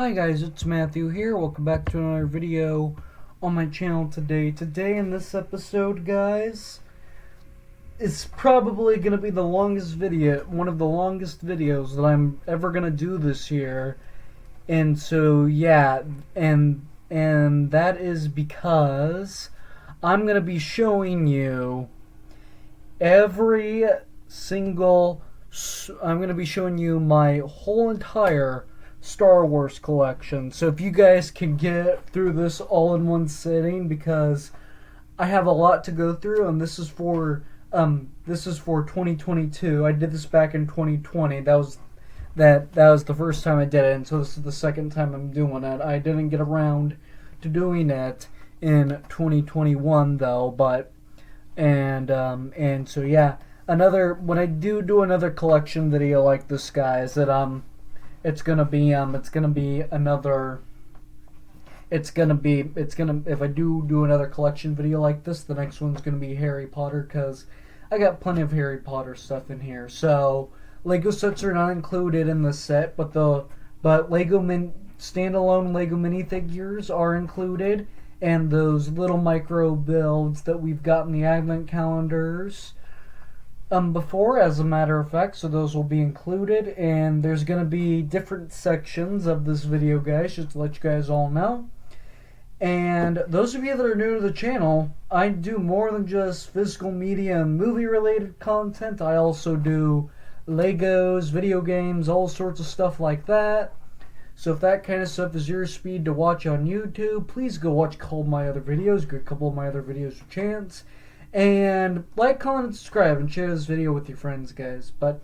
Hi guys, it's Matthew here. Welcome back to another video on my channel today. Today in this episode, guys, it's probably going to be the longest video, one of the longest videos that I'm ever going to do this year. And so, yeah, and that is because I'm going to be showing you every single I'm going to be showing you my whole entire Star Wars collection. So if you guys can get through this all in one sitting, because I have a lot to go through, and this is for 2022. I did this back in 2020. That was the first time I did it, and so this is the second time I'm doing it. I didn't get around to doing it in 2021 though, but and so yeah, when I do another collection video like this, guys, that it's gonna be if I do another collection video like this, the next one's gonna be Harry Potter, because I got plenty of Harry Potter stuff in here. So Lego sets are not included in the set, but standalone Lego minifigures are included, and those little micro builds that we've got in the advent calendars before, as a matter of fact, so those will be included. And there's going to be different sections of this video, guys, just to let you guys all know. And those of you that are new to the channel, I do more than just physical media and movie related content. I also do Legos, video games, all sorts of stuff like that. So if that kind of stuff is your speed to watch on YouTube, please go watch a couple of my other videos. Give a couple of my other videos a chance. And like, comment, and subscribe, and share this video with your friends, guys. But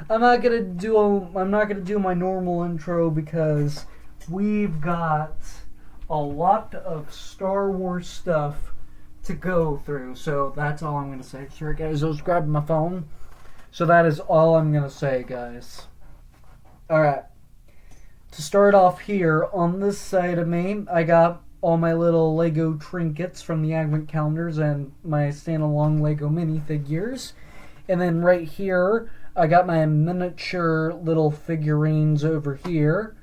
I'm not gonna do my normal intro, because we've got a lot of Star Wars stuff to go through. So that's all I'm gonna say. Sorry, guys, I was grabbing my phone. So that is all I'm gonna say, guys. All right. To start off here on this side of me, I got all my little Lego trinkets from the advent calendars and my standalone Lego minifigures. And then right here, I got my miniature little figurines over here.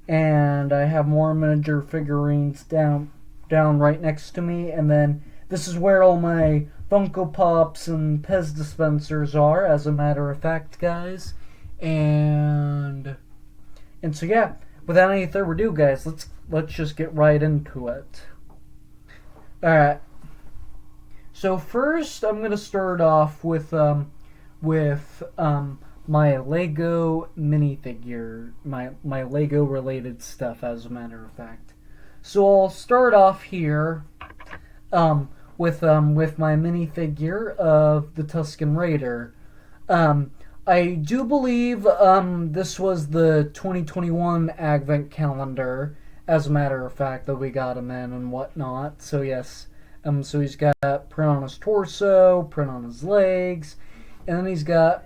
And I have more miniature figurines down right next to me. And then this is where all my Funko Pops and Pez dispensers are, as a matter of fact, guys. And so yeah, without any further ado, guys, let's just get right into it. Alright. So first, I'm gonna start off with my Lego minifigure, my Lego related stuff, as a matter of fact. So I'll start off here with my minifigure of the Tusken Raider. I do believe this was the 2021 advent calendar, as a matter of fact, that we got him in and whatnot. So yes, so he's got print on his torso, print on his legs, and then he's got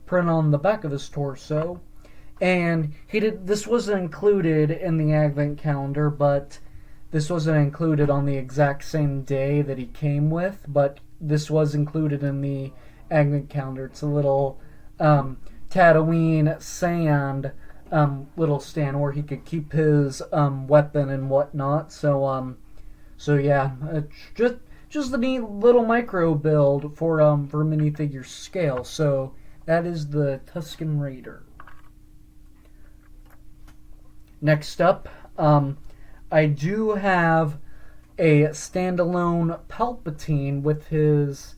print on the back of his torso. And this wasn't included in the advent calendar, but this wasn't included on the exact same day that he came with, but this was included in the advent calendar. It's a little Tatooine sand little stand where he could keep his weapon and whatnot. So yeah, just a neat little micro build for minifigure scale. So that is the Tusken Raider. Next up, I do have a standalone Palpatine with his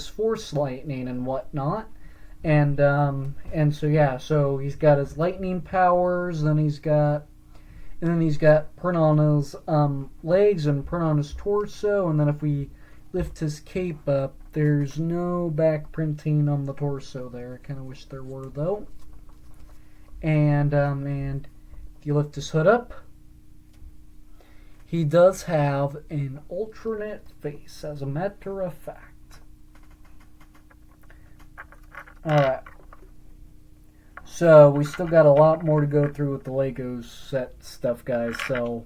Force lightning and whatnot, and so yeah, so he's got his lightning powers, and then he's got print on his legs and print on his torso, and then if we lift his cape up, there's no back printing on the torso there. I kind of wish there were, though. And if you lift his hood up, he does have an alternate face, as a matter of fact. Alright. So, we still got a lot more to go through with the Lego set stuff, guys. So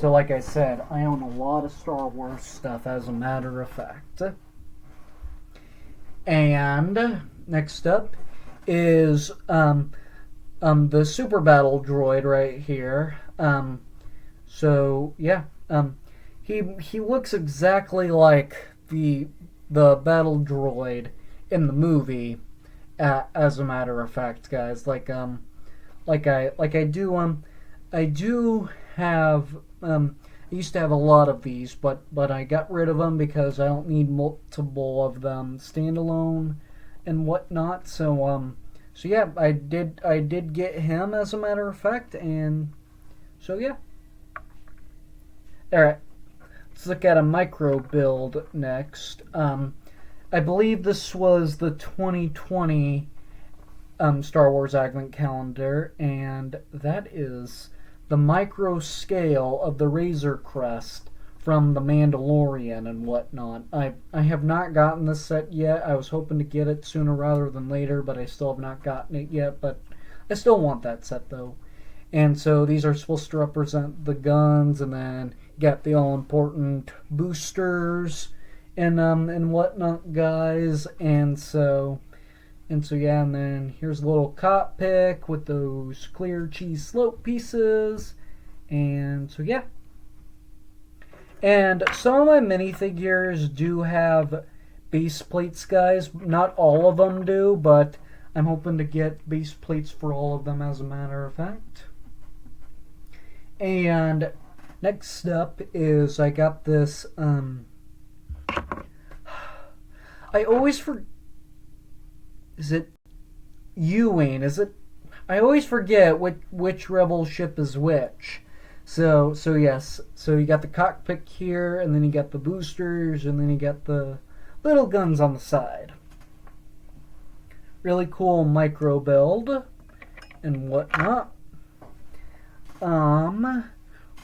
like I said, I own a lot of Star Wars stuff, as a matter of fact. And next up is the super battle droid right here. So yeah, he looks exactly like the battle droid in the movie. As a matter of fact, guys, I do have I used to have a lot of these, but I got rid of them because I don't need multiple of them standalone and whatnot. So yeah, I did get him as a matter of fact, and so yeah. All right, let's look at a micro build next. I believe this was the 2020 Star Wars Advent Calendar, and that is the micro scale of the Razor Crest from The Mandalorian and whatnot. I have not gotten this set yet. I was hoping to get it sooner rather than later, but I still have not gotten it yet. But I still want that set though. And so these are supposed to represent the guns, and then you got the all important boosters and whatnot, guys. And so yeah, and then here's a little cockpit with those clear cheese slope pieces. And so yeah. And some of my minifigures do have base plates, guys. Not all of them do, but I'm hoping to get base plates for all of them, as a matter of fact. And next up is I got this I always is it U-Wing? Is it? I always forget which rebel ship is which. So yes. So you got the cockpit here, and then you got the boosters, and then you got the little guns on the side. Really cool micro build and whatnot.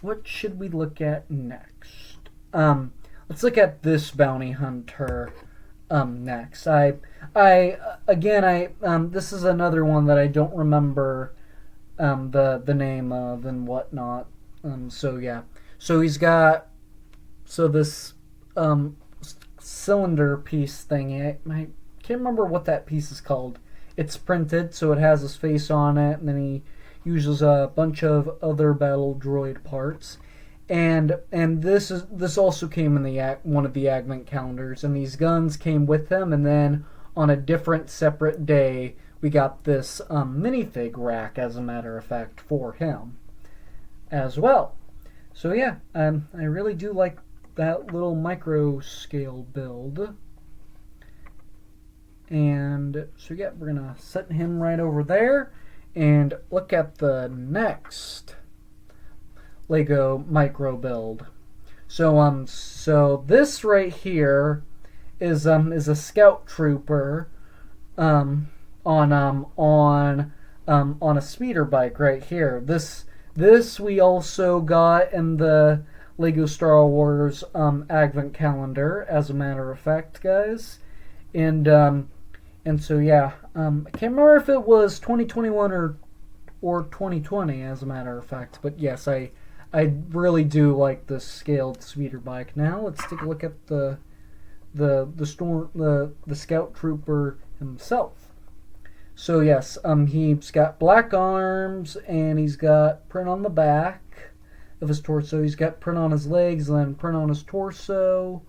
What should we look at next? Let's look at this bounty hunter. Next, this is another one that I don't remember the name of and whatnot. So yeah, so he's got this cylinder piece thing. I can't remember what that piece is called. It's printed, so it has his face on it, and then he uses a bunch of other battle droid parts. And this also came in one of the Advent calendars, and these guns came with them. And then on a different separate day, we got this minifig rack, as a matter of fact, for him as well. So yeah, I really do like that little micro scale build. And so yeah, we're gonna set him right over there and look at the next Lego micro build. So this right here is a scout trooper on a speeder bike right here. This we also got in the Lego Star Wars Advent calendar, as a matter of fact, guys. And so yeah, I can't remember if it was 2021 or 2020, as a matter of fact. But yes, I really do like this scaled speeder bike. Now let's take a look at the scout trooper himself. So yes, he's got black arms, and he's got print on the back of his torso. He's got print on his legs, and then print on his torso.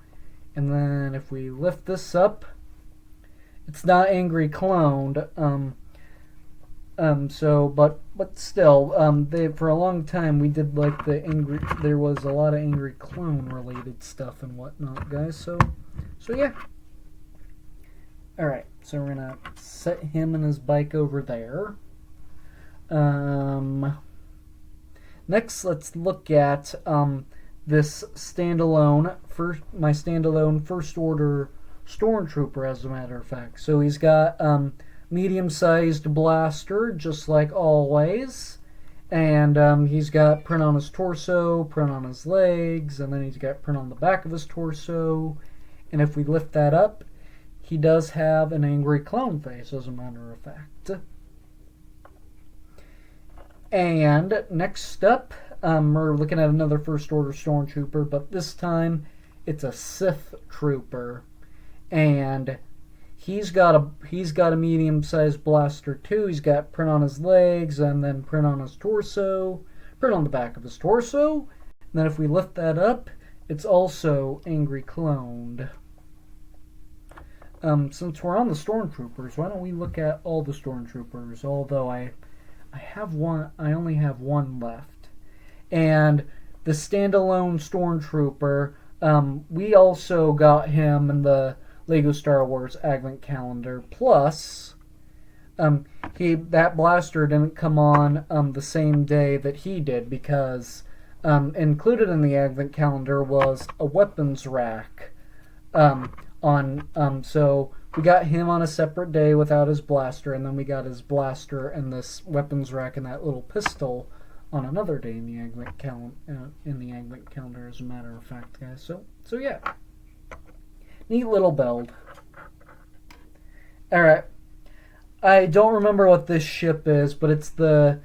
And then if we lift this up, it's not angry cloned. But still, for a long time we did like there was a lot of angry clone related stuff and whatnot, guys. So yeah. Alright, so we're gonna set him and his bike over there. Next, let's look at this my standalone First Order Stormtrooper, as a matter of fact. So he's got medium-sized blaster, just like always, and he's got print on his torso, print on his legs, and then he's got print on the back of his torso. And if we lift that up, he does have an angry clone face, as a matter of fact. And next up, we're looking at another First Order Stormtrooper, but this time it's a Sith Trooper. And he's got a medium-sized blaster too. He's got print on his legs and then print on his torso, print on the back of his torso. And then if we lift that up, it's also angry cloned. Since we're on the stormtroopers, why don't we look at all the stormtroopers? Although I only have one left, and the standalone stormtrooper. We also got him in the Lego Star Wars Advent Calendar. Plus, that blaster didn't come on the same day that he did because included in the Advent Calendar was a weapons rack. So we got him on a separate day without his blaster, and then we got his blaster and this weapons rack and that little pistol on another day in the Advent Calendar, as a matter of fact, guys. So yeah, neat little build. All right, I don't remember what this ship is, but it's the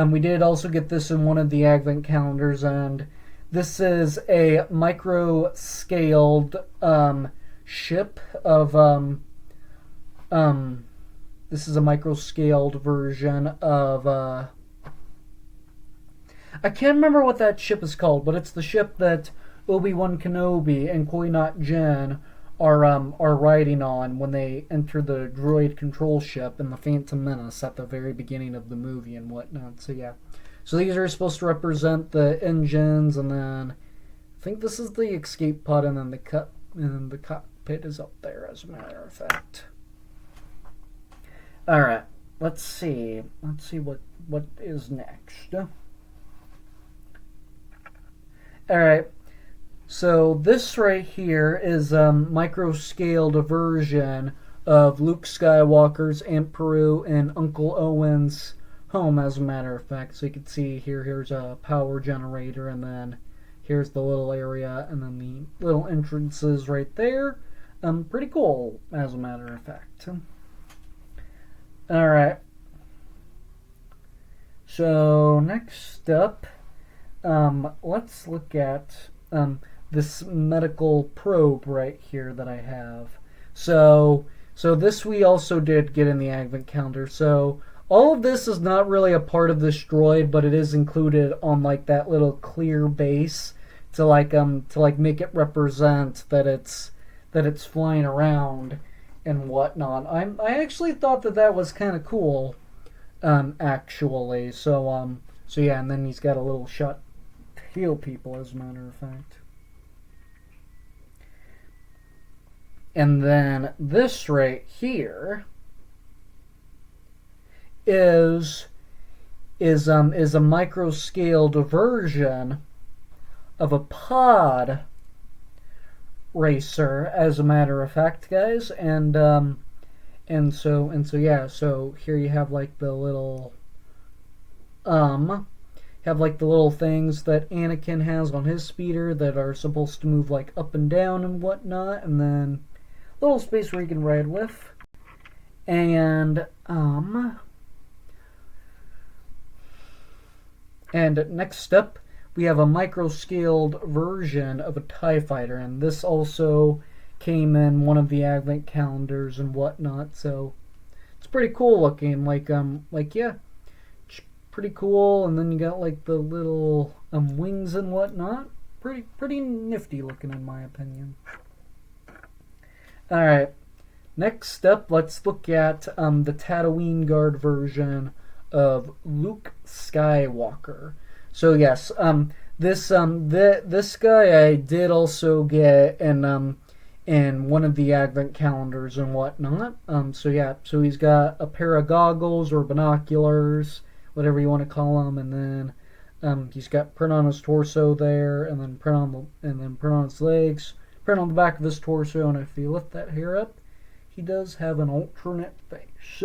we did also get this in one of the Advent Calendars, and this is a micro-scaled ship of this is a micro-scaled version of I can't remember what that ship is called, but it's the ship that Obi-Wan Kenobi and Qui-Gon Jinn are riding on when they enter the droid control ship in the Phantom Menace at the very beginning of the movie and whatnot. So yeah, so these are supposed to represent the engines, and then I think this is the escape pod, and then the cockpit is up there, as a matter of fact. All right, let's see what is next. All right, so this right here is a micro-scaled version of Luke Skywalker's Aunt Peru and Uncle Owen's home, as a matter of fact. So you can see here's a power generator, and then here's the little area, and then the little entrances right there. Pretty cool, as a matter of fact. All right. So next up, let's look at this medical probe right here that I have. So this we also did get in the Advent Calendar. So all of this is not really a part of this droid, but it is included on like that little clear base to make it represent that it's flying around and whatnot. I actually thought that was kind of cool, actually. So yeah, and then he's got a little shot to heal people, as a matter of fact. And then this right here is a micro-scaled version of a pod racer, as a matter of fact, guys. And so yeah, so here you have like the little things that Anakin has on his speeder that are supposed to move like up and down and whatnot, and then little space where you can ride with. And next up, we have a micro-scaled version of a TIE Fighter, and this also came in one of the Advent Calendars and whatnot, so it's pretty cool looking, yeah, pretty cool. And then you got like the little wings and whatnot, pretty nifty looking, in my opinion. Alright, next up, let's look at the Tatooine Guard version of Luke Skywalker. So yes, this guy I did also get in one of the Advent Calendars and whatnot. So yeah, so he's got a pair of goggles or binoculars, whatever you want to call them, and then he's got print on his torso there, and then print on his legs, print on the back of his torso, and if you lift that hair up, he does have an alternate face.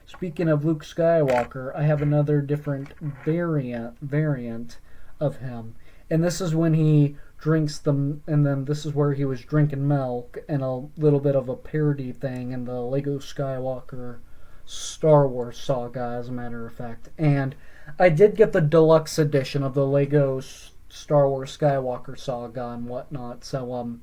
Speaking of Luke Skywalker, I have another different variant of him. And this is when he drinks them, and then this is where he was drinking milk, and a little bit of a parody thing in the Lego Skywalker Star Wars saga, as a matter of fact. And I did get the deluxe edition of the Lego Star Wars Skywalker saga and whatnot. So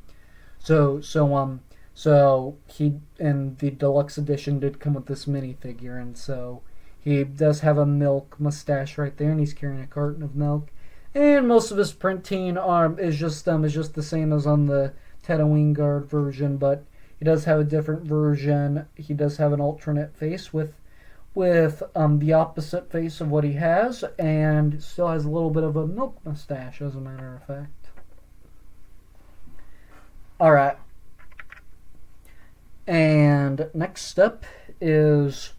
So he and the deluxe edition did come with this minifigure, and so he does have a milk mustache right there, and he's carrying a carton of milk. And most of his printing is just the same as on the Ted Wingard version, but he does have a different version. He does have an alternate face with the opposite face of what he has, and still has a little bit of a milk mustache, as a matter of fact. Alright. And next up is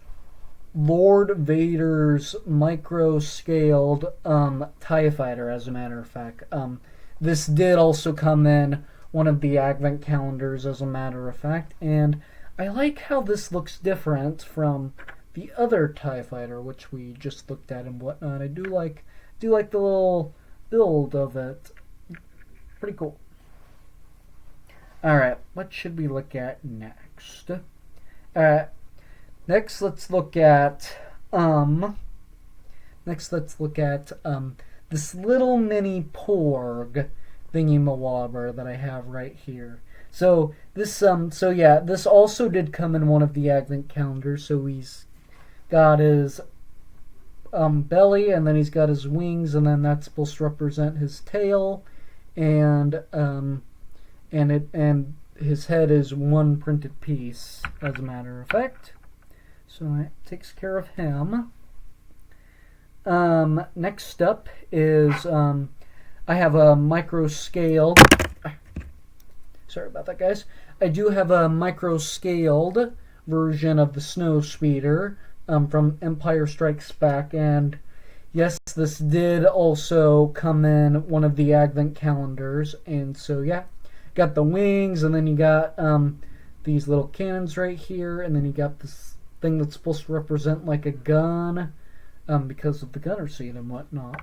Lord Vader's micro-scaled TIE Fighter, as a matter of fact. This did also come in one of the Advent calendars, as a matter of fact, and I like how this looks different from the other TIE Fighter, which we just looked at and whatnot. I do like the little build of it. Pretty cool. Alright, what should we look at next? Next let's look at this little mini Porg thingy-mawabber that I have right here. So this this also did come in one of the Advent calendars. So he's got his belly, and then he's got his wings, and then that's supposed to represent his tail, and his head is one printed piece, as a matter of fact. So that takes care of him. Next up is I have a micro-scaled. Sorry about that, guys. I do have a micro-scaled version of the Snow Speeder from Empire Strikes Back, and yes, this did also come in one of the Advent calendars, and so yeah, got the wings, and then you got these little cannons right here, and then you got this thing that's supposed to represent like a gun because of the gunner seat and whatnot.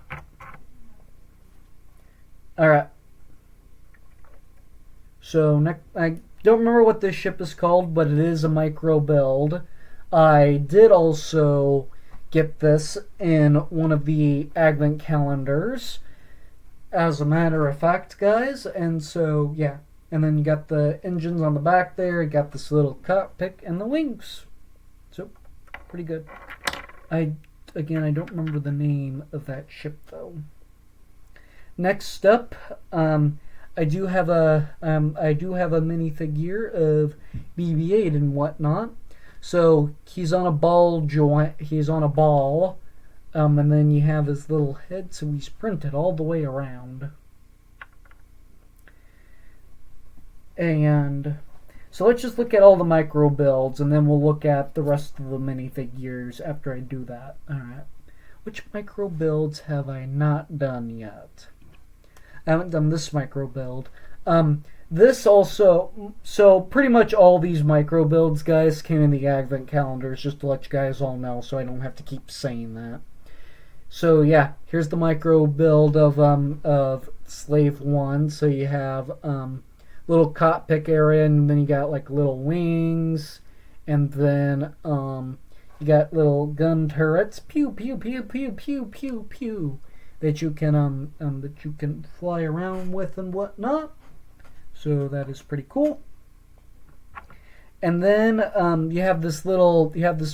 Alright. So, I don't remember what this ship is called, but it is a micro build. I did also get this in one of the Advent calendars, as a matter of fact, guys. And so, yeah. And then you got the engines on the back there. You got this little cockpit and the wings. So, pretty good. I don't remember the name of that ship, though. Next up, I do have a minifigure of BB-8 and whatnot. So he's on a ball joint. He's on a ball, and then you have his little head. So he's printed all the way around. And so let's just look at all the micro builds, and then we'll look at the rest of the minifigures after I do that. All right. Which micro builds have I not done yet? I haven't done this micro build. This also, so pretty much all these micro builds, guys, came in the Advent calendars, just to let you guys all know, so I don't have to keep saying that. So yeah, here's the micro build of Slave 1. So you have little cockpit area, and then you got like little wings, and then you got little gun turrets, pew pew pew pew pew pew pew, that you can fly around with and whatnot. So that is pretty cool. And then you have this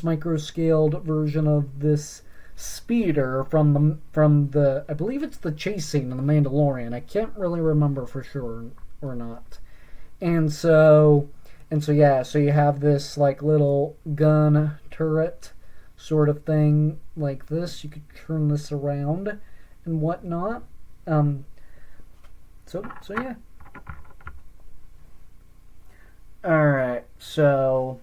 micro scaled version of this speeder from the I believe it's the chase scene in The Mandalorian. I can't really remember for sure or not. And so yeah, so you have this like little gun turret sort of thing like this. You could turn this around and whatnot. So yeah. Alright, so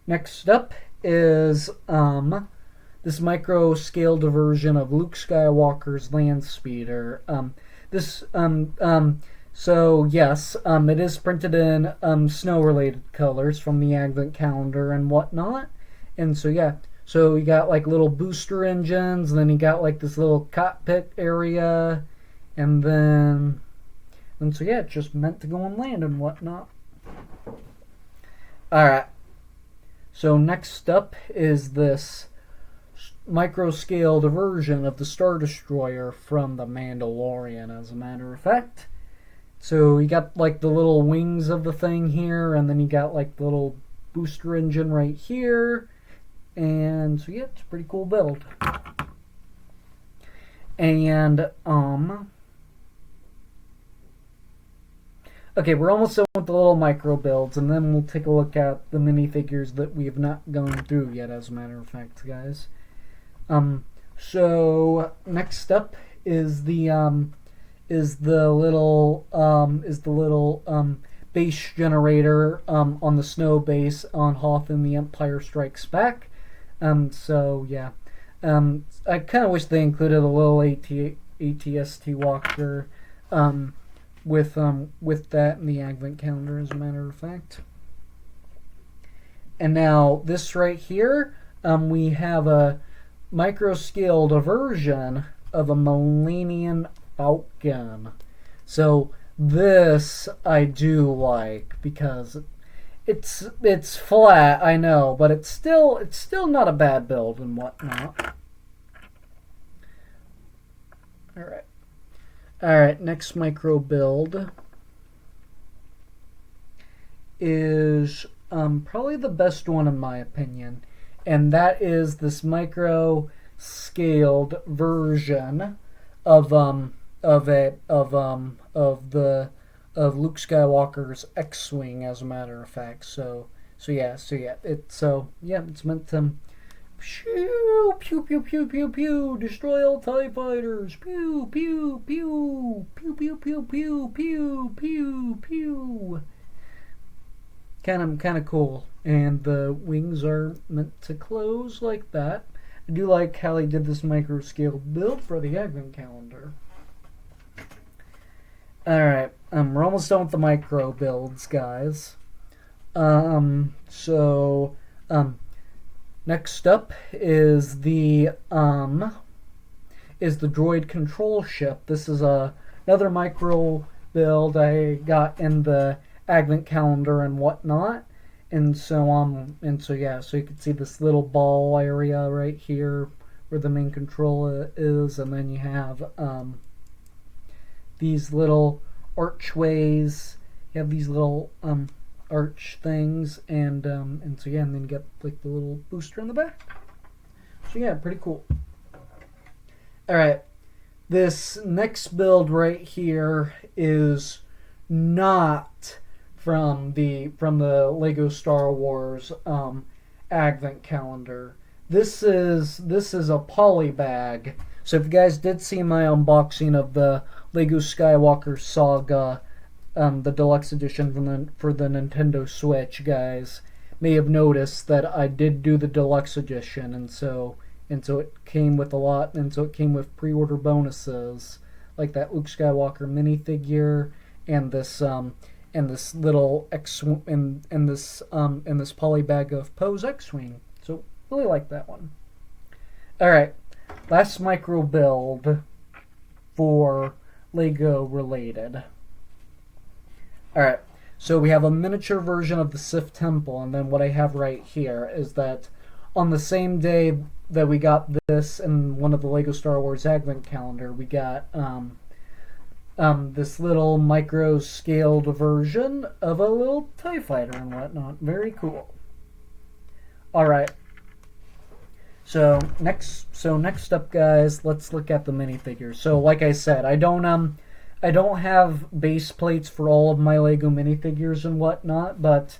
next up is this micro scaled version of Luke Skywalker's land speeder. So yes, it is printed in snow related colors from the Advent calendar and whatnot. And so yeah, so you got like little booster engines, and then you got like this little cockpit area, and so yeah, it's just meant to go on land and whatnot. Alright, so next up is this micro-scaled version of the Star Destroyer from The Mandalorian, as a matter of fact. So you got like the little wings of the thing here, and then you got like the little booster engine right here. And so yeah, it's a pretty cool build. And okay, we're almost done with the little micro builds, and then we'll take a look at the minifigures that we have not gone through yet, as a matter of fact, guys. So next up is the little base generator on the snow base on Hoth and the Empire Strikes Back. So yeah, I kind of wish they included a little ATST walker with that in the advent calendar, as a matter of fact. And now this right here, we have a micro-scaled version of a Millennium Falcon. So this I do like because it's flat, I know, but it's still not a bad build and whatnot. Alright, next micro build is probably the best one in my opinion, and that is this micro scaled version of Luke Skywalker's X-wing, as a matter of fact. So it's meant to pew pew pew pew pew pew, destroy all TIE fighters, pew pew pew pew pew pew pew pew pew pew. Kind of cool, and the wings are meant to close like that. I do like how they did this micro scale build for the advent calendar. Alright, we're almost done with the micro builds, guys. Next up is the droid control ship. This is another micro build I got in the advent calendar and whatnot. And so you can see this little ball area right here where the main control is, and then you have these little archways. You have these little arch things, and then you get like the little booster in the back. So yeah, pretty cool. All right, this next build right here is not from the Lego Star Wars advent calendar. This is a poly bag. So if you guys did see my unboxing of the Lego Skywalker Saga, the deluxe edition for the Nintendo Switch, guys may have noticed that I did do the deluxe edition, and so it came with a lot, and so it came with pre-order bonuses like that Luke Skywalker minifigure and this little X and this poly bag of Poe's X-wing. So really like that one. All right, last micro build for Lego related. All right, so we have a miniature version of the Sith Temple, and then what I have right here is that on the same day that we got this in one of the Lego Star Wars Advent calendar, we got this little micro-scaled version of a little TIE fighter and whatnot. Very cool. All right. So next up, guys, let's look at the minifigures. So like I said, I don't have base plates for all of my Lego minifigures and whatnot, but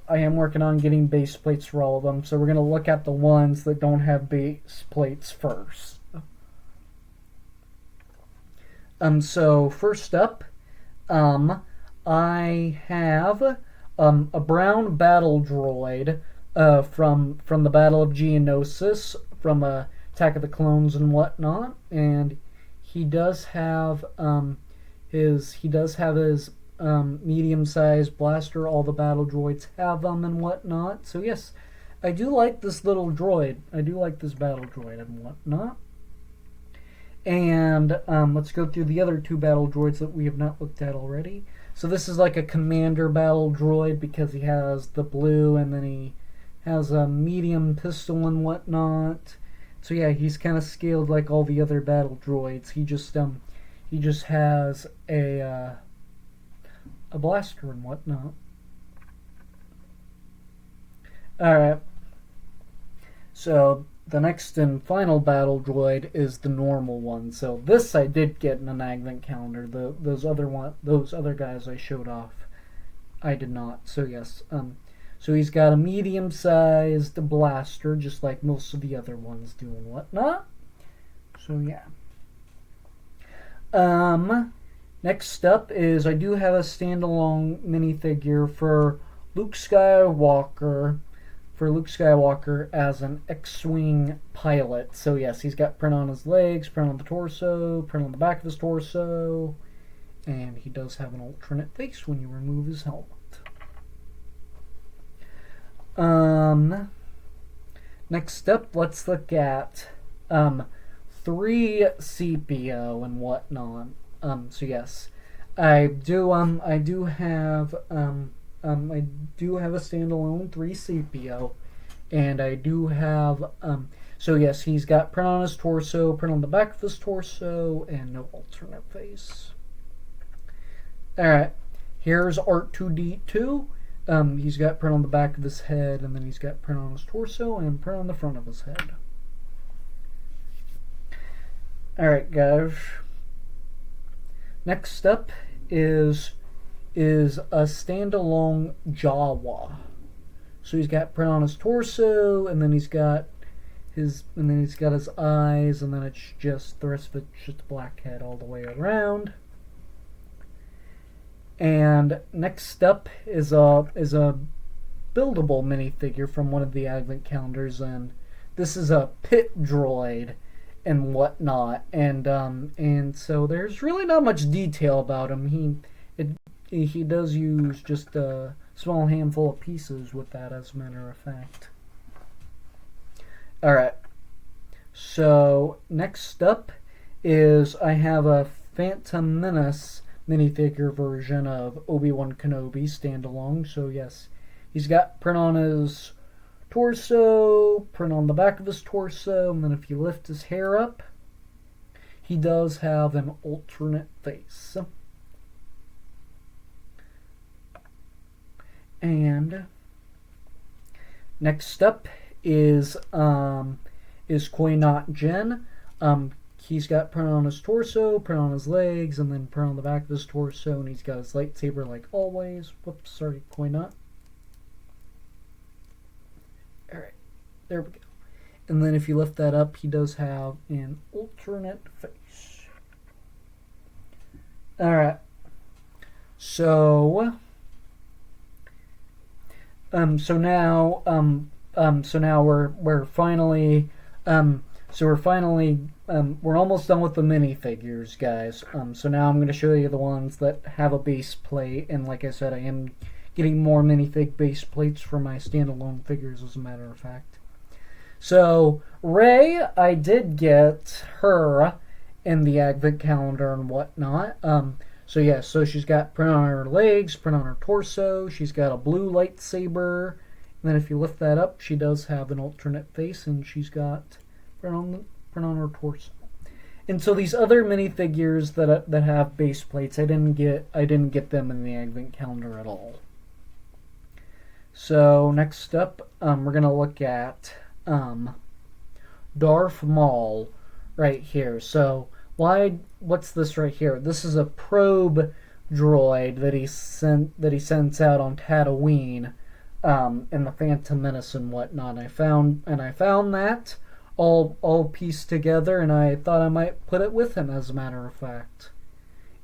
I am working on getting base plates for all of them. So we're gonna look at the ones that don't have base plates first. So first up, I have a brown battle droid from the Battle of Geonosis, from Attack of the Clones and whatnot, and he does have his medium-sized blaster. All the battle droids have them and whatnot. So yes, I do like this little droid. I do like this battle droid and whatnot. And let's go through the other two battle droids that we have not looked at already. So this is like a commander battle droid because he has the blue, and then he has a medium pistol and whatnot. So yeah, he's kind of scaled like all the other battle droids. He just has a a blaster and whatnot. Alright. So, the next and final battle droid is the normal one. So this I did get in an advent calendar. Those other guys I showed off, I did not. So yes, so he's got a medium-sized blaster, just like most of the other ones do and whatnot. So yeah. Next up is I do have a standalone minifigure for Luke Skywalker. For Luke Skywalker as an X-Wing pilot. So yes, he's got print on his legs, print on the torso, print on the back of his torso, and he does have an alternate face when you remove his helmet. Next up, let's look at 3CPO and whatnot. So yes, I do have a standalone 3CPO, and I do have so yes, he's got print on his torso, print on the back of his torso, and no alternate face. Alright, here's R2D2. He's got print on the back of his head, and then he's got print on his torso and print on the front of his head. Alright guys, next up is a standalone Jawa. So he's got print on his torso, and then he's got his eyes, and then it's just the rest of it's just a black head all the way around. And next up is a buildable minifigure from one of the advent calendars, and this is a pit droid and whatnot. And so there's really not much detail about him. He does use just a small handful of pieces with that, as a matter of fact. Alright. So, next up is I have a Phantom Menace minifigure version of Obi-Wan Kenobi standalone. So, yes, he's got print on his torso, print on the back of his torso, and then if you lift his hair up, he does have an alternate face. And next up is Koi-Not Jyn. He's got print on his torso, print on his legs, and then print on the back of his torso, and he's got his lightsaber like always. Whoops, sorry, Koi-Not. Alright, there we go. And then if you lift that up, he does have an alternate face. Alright. So now we're finally we're almost done with the minifigures, guys. So now I'm going to show you the ones that have a base plate, and like I said, I am getting more minifig base plates for my standalone figures, as a matter of fact. So Rey, I did get her in the advent calendar and whatnot. So yeah, so she's got print on her legs, print on her torso, she's got a blue lightsaber, and then if you lift that up, she does have an alternate face, and she's got print on her torso. And so these other minifigures that have base plates, I didn't get them in the advent calendar at all. So next up, we're gonna look at Darth Maul right here. So what's this right here? This is a probe droid that he sends out on Tatooine in the Phantom Menace and whatnot. I found that all pieced together, and I thought I might put it with him, as a matter of fact.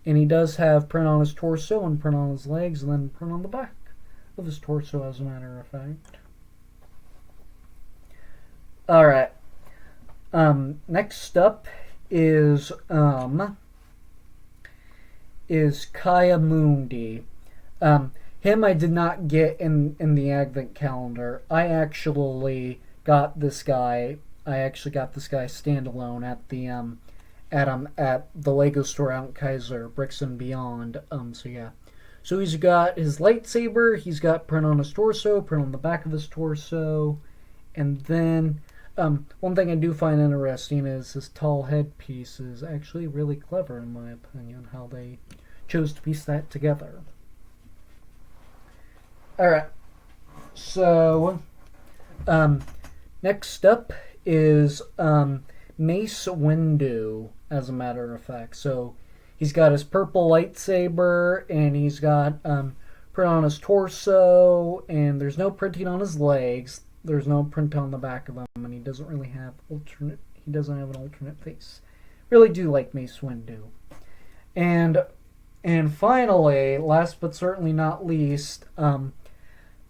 And he does have print on his torso and print on his legs, and then print on the back of his torso, as a matter of fact. Alright. Next up is Ki-Adi-Mundi. Him I did not get in the advent calendar. I actually got this guy standalone at the Lego store out in Kaiser, Bricks and Beyond. So yeah. So he's got his lightsaber, he's got print on his torso, print on the back of his torso, and then one thing I do find interesting is his tall headpiece is actually really clever, in my opinion, how they chose to piece that together. Alright, so next up is Mace Windu, as a matter of fact. So he's got his purple lightsaber, and he's got print on his torso, and there's no printing on his legs. There's no print on the back of him, and he doesn't really have he doesn't have an alternate face. Really do like Mace Windu. And finally, last but certainly not least,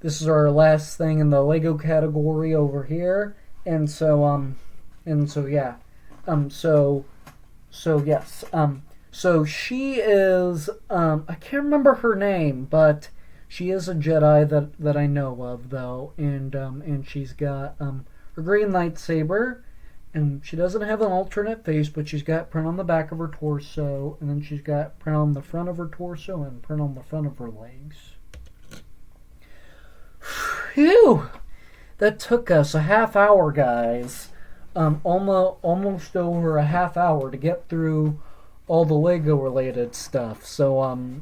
this is our last thing in the Lego category over here, and so yeah, yes, so she is, I can't remember her name, but she is a Jedi that I know of though, and she's got her green lightsaber, and she doesn't have an alternate face, but she's got print on the back of her torso, and then she's got print on the front of her torso and print on the front of her legs. Phew! That took us a half hour, guys. Almost over a half hour to get through all the Lego related stuff. So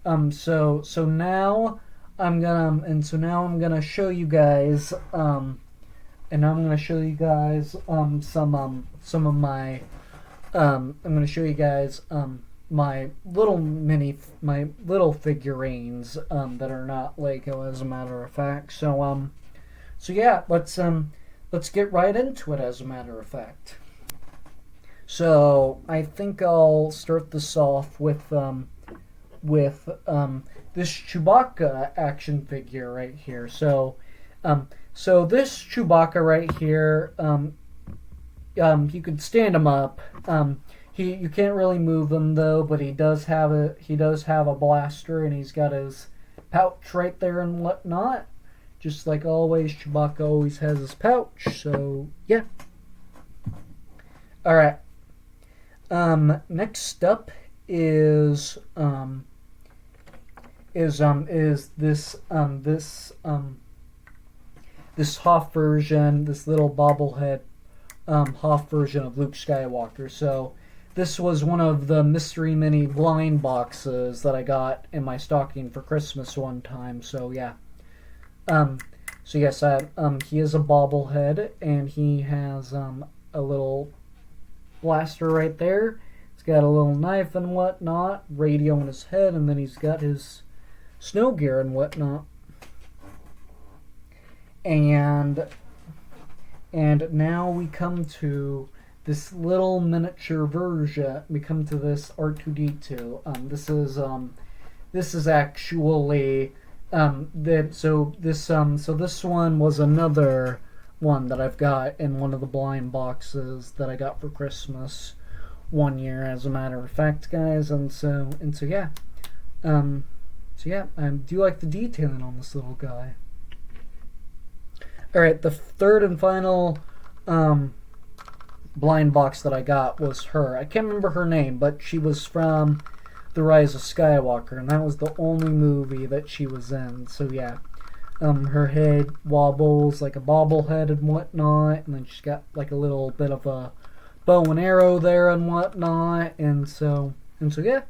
now I'm gonna show you guys and I'm gonna show you guys some of my I'm gonna show you guys my little figurines that are not Lego, as a matter of fact. So yeah, let's get right into it, as a matter of fact. So I think I'll start this off with this Chewbacca action figure right here. So this Chewbacca right here, you could stand him up. You can't really move him though, but he does have a blaster, and he's got his pouch right there and whatnot. Just like always, Chewbacca always has his pouch. So yeah. All right. Next up is this Hoth version, this little bobblehead Hoth version of Luke Skywalker. So this was one of the Mystery Mini blind boxes that I got in my stocking for Christmas one time. So yeah. So yes, he is a bobblehead, and he has a little blaster right there. He's got a little knife and whatnot, radio on his head, and then he's got his snow gear and whatnot. And now we come to this little miniature version. We come to this R2D2. This is actually so this one was another one that I've got in one of the blind boxes that I got for Christmas one year, as a matter of fact, guys. And so yeah. I do like the detailing on this little guy. Alright, the third and final blind box that I got was her. I can't remember her name, but she was from The Rise of Skywalker, and that was the only movie that she was in. So yeah, her head wobbles like a bobblehead and whatnot, and then she's got like a little bit of a bow and arrow there and whatnot, and so yeah,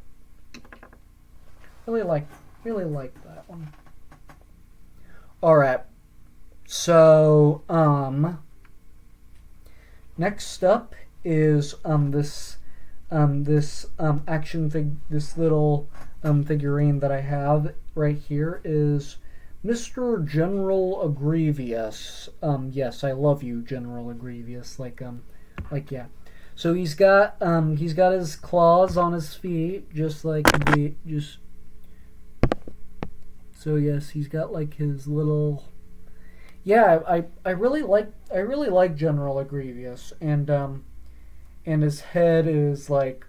really like that one. All right, so next up is this little figurine that I have right here is Mr. General Grievous. Yes, I love you, General Grievous. Like yeah. So he's got his claws on his feet, just like So yes, he's got like his little. Yeah, I really like General Grievous, and his head is like,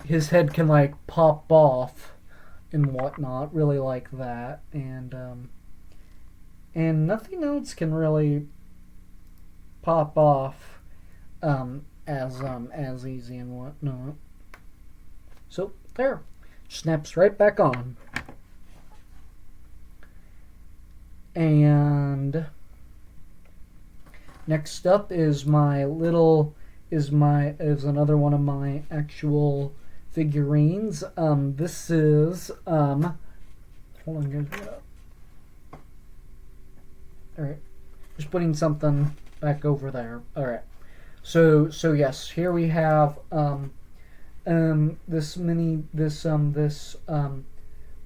his head can like pop off and whatnot. Really like that, and nothing else can really pop off as easy and whatnot. So there, snaps right back on. And next up is another one of my actual figurines. This is hold on, guys. Alright. Just putting something back over there. Alright. So yes, here we have this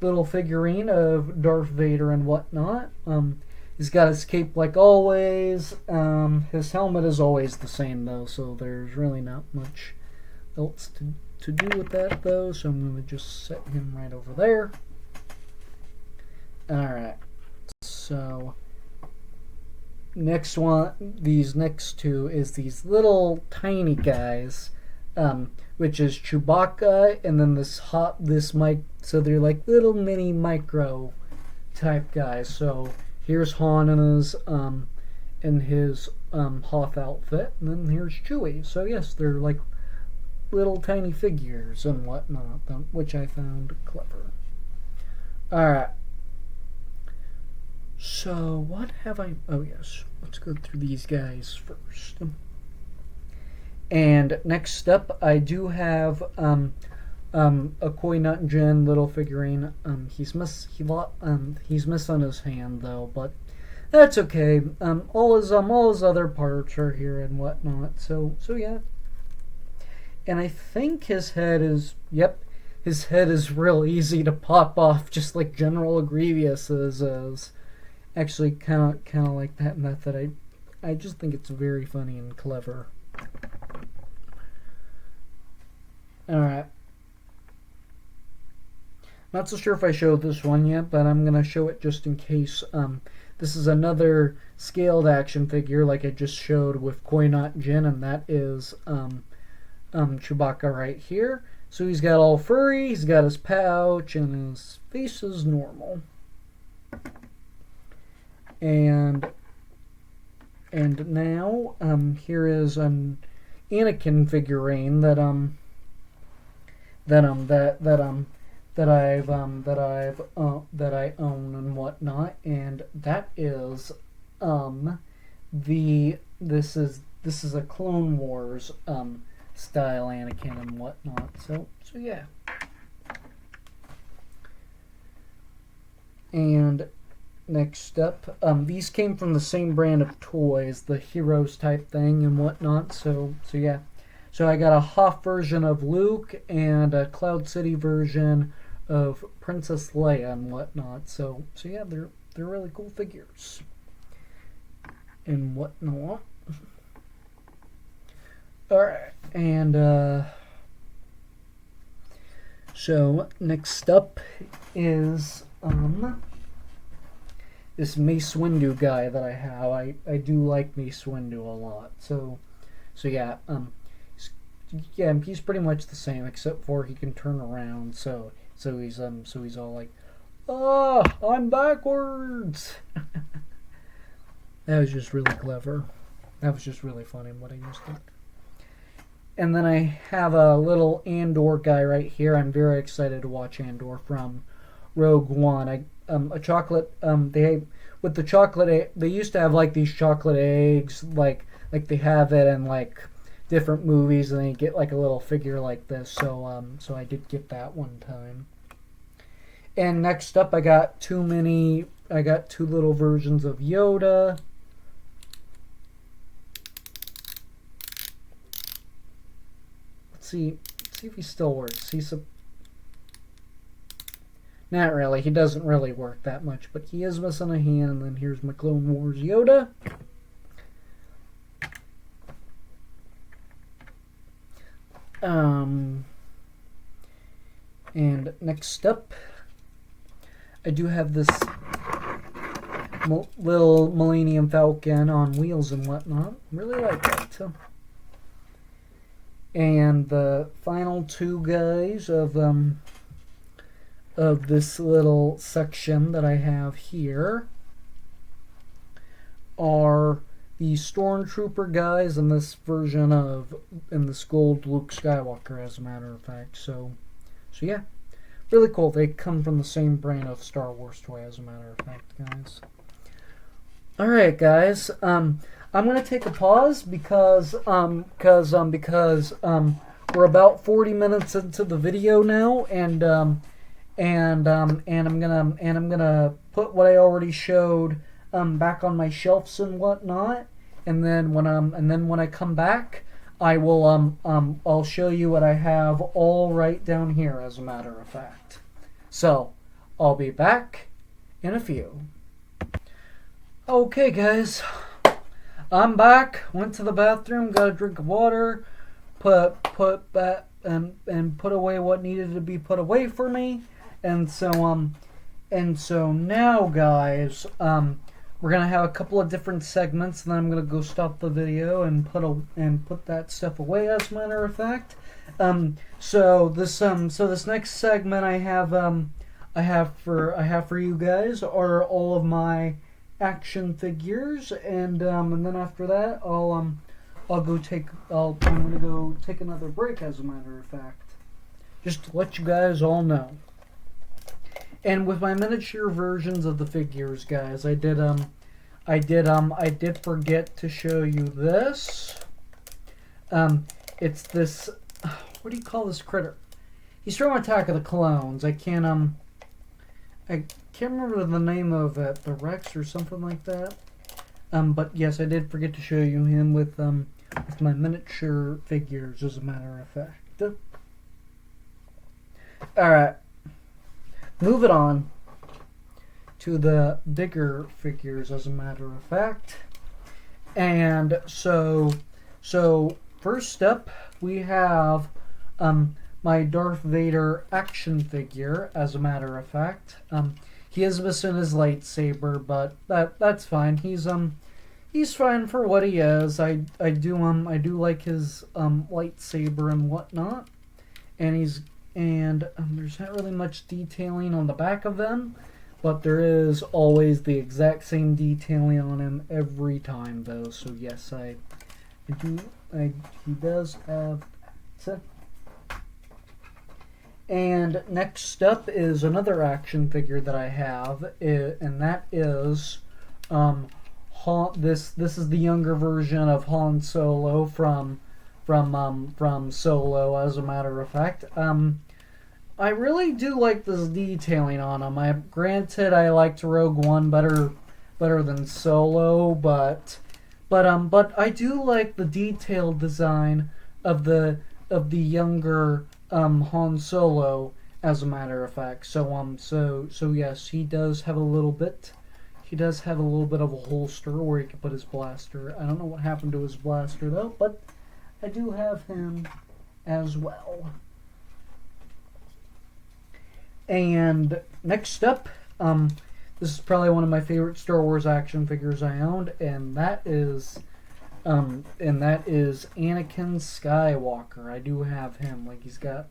little figurine of Darth Vader and whatnot. He's got his cape like always. His helmet is always the same though, so there's really not much else to do with that though. So I'm going to just set him right over there. Alright, so these next two is these little tiny guys, which is Chewbacca, and then this mic. So they're like little mini micro type guys. So here's Han in his Hoth outfit, and then here's Chewie. So yes, they're like little tiny figures and whatnot, which I found clever. All right. So what have I? Oh yes, let's go through these guys first. And next up, I do have a Qui-Gon Jinn little figurine. He's missing his hand though, but that's okay. All his other parts are here and whatnot. So yeah. And I think his head is his head is real easy to pop off, just like General Grievous's is. Actually, kind of like that method. I just think it's very funny and clever. Alright. Not so sure if I showed this one yet, but I'm going to show it just in case. This is another scaled action figure like I just showed with Qui-Gon Jinn, and that is Chewbacca right here. So he's got all furry, he's got his pouch, and his face is normal. And now here is an Anakin figurine that I own and whatnot, and that is this is a Clone Wars style Anakin and whatnot. So yeah. And next up, these came from the same brand of toys, the Heroes type thing and whatnot. So yeah. So I got a Hoth version of Luke and a Cloud City version of Princess Leia and whatnot. So yeah, they're really cool figures and whatnot. All right, and so next up is this Mace Windu guy that I have. I do like Mace Windu a lot. So yeah, he's pretty much the same except for he can turn around. So he's all like, "Oh, I'm backwards." That was just really clever. That was just really funny what I used to. And then I have a little Andor guy right here. I'm very excited to watch Andor from Rogue One. A chocolate. They with the chocolate. They used to have like these chocolate eggs, like they have it in like different movies, and then you get like a little figure like this. So I did get that one time. And next up, I got two little versions of Yoda. Let's see if he still works. Not really. He doesn't really work that much, but he is missing a hand. And then here's my Clone Wars Yoda. And next up, I do have this little Millennium Falcon on wheels and whatnot. Really like that too. And the final two guys of this little section that I have here are the Stormtrooper guys in this version in this gold Luke Skywalker, as a matter of fact. So yeah, really cool. They come from the same brand of Star Wars toy, as a matter of fact, guys. All right, guys. I'm gonna take a pause because we're about 40 minutes into the video now, and and I'm gonna put what I already showed back on my shelves and whatnot, and then when I come back, I will I'll show you what I have all right down here, as a matter of fact. So I'll be back in a few. Okay, guys, I'm back. Went to the bathroom, got a drink of water, put that and put away what needed to be put away for me, and so now, guys, we're gonna have a couple of different segments, and then I'm gonna go stop the video and put that stuff away, as a matter of fact. So this next segment I have for you guys are all of my action figures, and then after that I'm gonna go take another break, as a matter of fact, just to let you guys all know. And with my miniature versions of the figures, guys, I did forget to show you this. It's this, what do you call this critter? He's from Attack of the Clones. I can't remember the name of it, the Rex or something like that. But yes, I did forget to show you him with my miniature figures, as a matter of fact. Alright. Moving on to the bigger figures, as a matter of fact. And so first up, we have my Darth Vader action figure, as a matter of fact. He is missing his lightsaber, but that's fine. He's fine for what he is. I do like his lightsaber and whatnot, and there's not really much detailing on the back of them, but there is always the exact same detailing on him every time, though. So yes, he does have that. And next up is another action figure that I have, and that is this is the younger version of Han Solo from Solo, as a matter of fact. I really do like this detailing on him. Granted, I liked Rogue One better than Solo, but I do like the detailed design of the younger Han Solo, as a matter of fact. So yes, he does have a little bit of a holster where he can put his blaster. I don't know what happened to his blaster though, but I do have him as well. And next up, this is probably one of my favorite Star Wars action figures I owned, and that is Anakin Skywalker. I do have him. Like, he's got a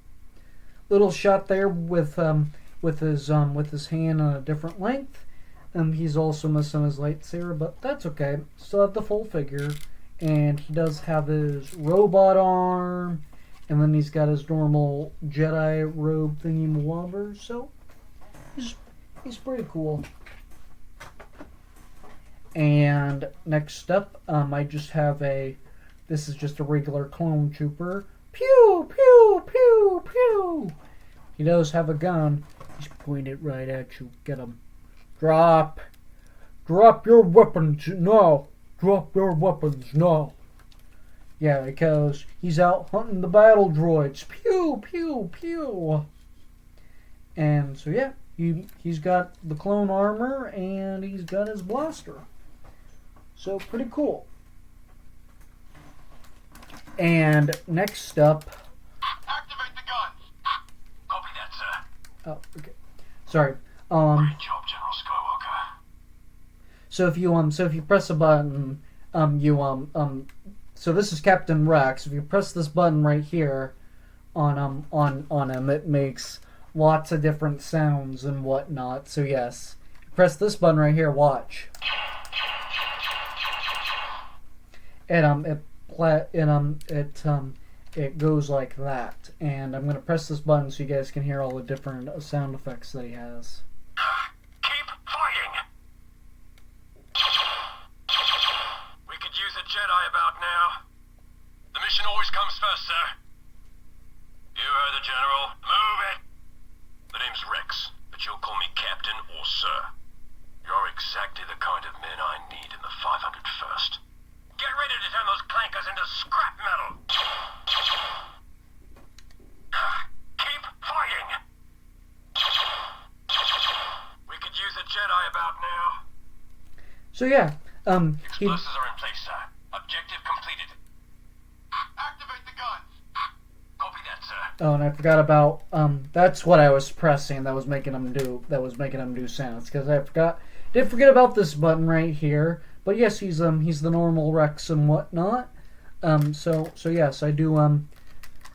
little shot there with his hand on a different length. He's also missing his lightsaber, but that's okay. Still have the full figure, and he does have his robot arm, and then he's got his normal Jedi robe thingy-mabobber, so he's pretty cool. And next up, I just have this is just a regular clone trooper. Pew, pew, pew, pew. He does have a gun. He's pointing it right at you. Get him. Drop your weapons now. Drop your weapons now. Yeah, because he's out hunting the battle droids. Pew, pew, pew. And so yeah, he's got the clone armor and he's got his blaster. So pretty cool. And next up, activate the guns. Copy that, sir. Oh, okay. Sorry. Great job, General Skywalker. So if you press a button, so this is Captain Rex. If you press this button right here on him, it makes lots of different sounds and whatnot. So yes, press this button right here. Watch. And it goes like that. And I'm gonna press this button so you guys can hear all the different sound effects that he has. Keep fighting. We could use a Jedi about now. The mission always comes first, sir. You heard the General. Move it. The name's Rex. So yeah, he Explosives are in place, sir. Objective completed. Activate the guns. Copy that, sir. Oh, and I forgot about that's what I was pressing that was making him do sounds, because I did forget about this button right here. But yes, he's the normal Rex and whatnot. So yes, I do